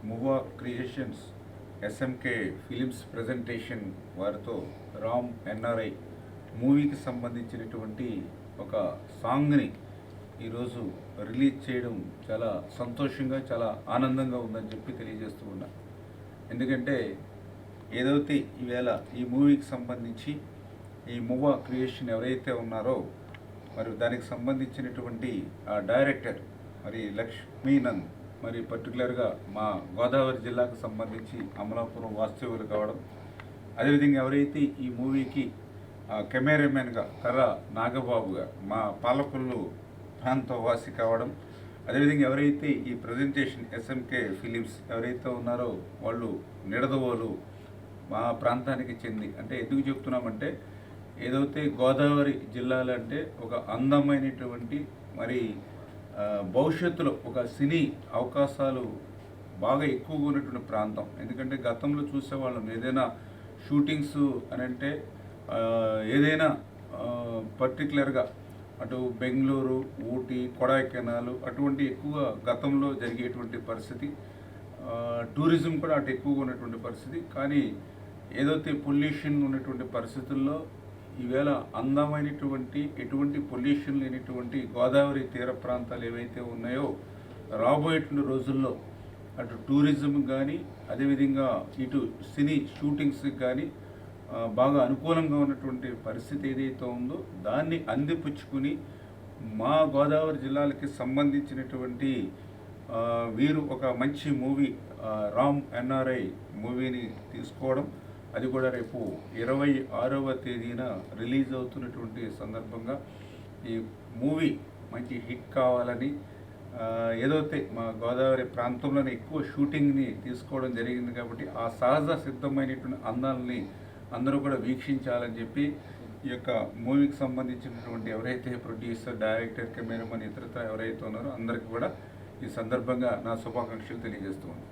మువా creations SMK films presentation వారితో Ram NRI మూవీకి సంబంధించినటువంటి ఒక సాంగ్ని ఈరోజు రిలీజ్ చేయడం చాలా సంతోషంగా చాలా ఆనందంగా ఉందని చెప్పి తెలియజేస్తూ ఉన్నా. ఎందుకంటే ఏదైతే ఈవేళ ఈ మూవీకి సంబంధించి ఈ మువా క్రియేషన్ ఎవరైతే ఉన్నారో మరి దానికి సంబంధించినటువంటి ఆ డైరెక్టర్ మరి లక్ష్మీనంద్ మరి పర్టికులర్గా మా గోదావరి జిల్లాకు సంబంధించి అమలాపురం వాస్తవ్యులు కావడం, అదేవిధంగా ఎవరైతే ఈ మూవీకి కెమెరామెన్గా కర్ర నాగబాబుగా మా పాలకొల్లు ప్రాంతవాసి కావడం, అదేవిధంగా ఎవరైతే ఈ ప్రజెంటేషన్ ఎస్ఎంకే ఫిలిమ్స్ ఎవరైతే ఉన్నారో వాళ్ళు నిడదవోలు మా ప్రాంతానికి చెంది, అంటే ఎందుకు చెప్తున్నామంటే ఏదైతే గోదావరి జిల్లాలు అంటే ఒక అందమైనటువంటి మరి భవిష్యత్తులో ఒక సినీ అవకాశాలు బాగా ఎక్కువగా ఉన్నటువంటి ప్రాంతం. ఎందుకంటే గతంలో చూసేవాళ్ళం ఏదైనా షూటింగ్స్ అని అంటే ఏదైనా పర్టికులర్గా అటు బెంగళూరు, ఊటీ, కొడైకెనాల్ అటువంటి ఎక్కువ గతంలో జరిగేటువంటి పరిస్థితి. టూరిజం కూడా అటు ఎక్కువగా ఉన్నటువంటి పరిస్థితి. కానీ ఏదైతే పొల్యూషన్ ఉన్నటువంటి పరిస్థితుల్లో ఈవేళ అందమైనటువంటి ఎటువంటి పొల్యూషన్ లేనటువంటి గోదావరి తీర ప్రాంతాలు ఏవైతే ఉన్నాయో రాబోయేటువంటి రోజుల్లో అటు టూరిజం కానీ అదేవిధంగా ఇటు సినీ షూటింగ్స్కి కానీ బాగా అనుకూలంగా ఉన్నటువంటి పరిస్థితి ఏదైతే ఉందో దాన్ని అందిపుచ్చుకుని మా గోదావరి జిల్లాలకి సంబంధించినటువంటి వీరు ఒక మంచి మూవీ రామ్ ఎన్ఆర్ఐ మూవీని తీసుకోవడం, అది కూడా రేపు 26వ తేదీన రిలీజ్ అవుతున్నటువంటి సందర్భంగా ఈ మూవీ మంచి హిట్ కావాలని ఏదైతే మా గోదావరి ప్రాంతంలోనే ఎక్కువ షూటింగ్ని తీసుకోవడం జరిగింది కాబట్టి ఆ సహజ సిద్ధమైనటువంటి అందాలని అందరూ కూడా వీక్షించాలని చెప్పి ఈ యొక్క మూవీకి సంబంధించినటువంటి ఎవరైతే ప్రొడ్యూసర్, డైరెక్టర్, కెమెరామన్ ఇతరత్ర ఎవరైతే ఉన్నారో అందరికీ కూడా ఈ సందర్భంగా నా శుభాకాంక్షలు తెలియజేస్తూ ఉన్నాను.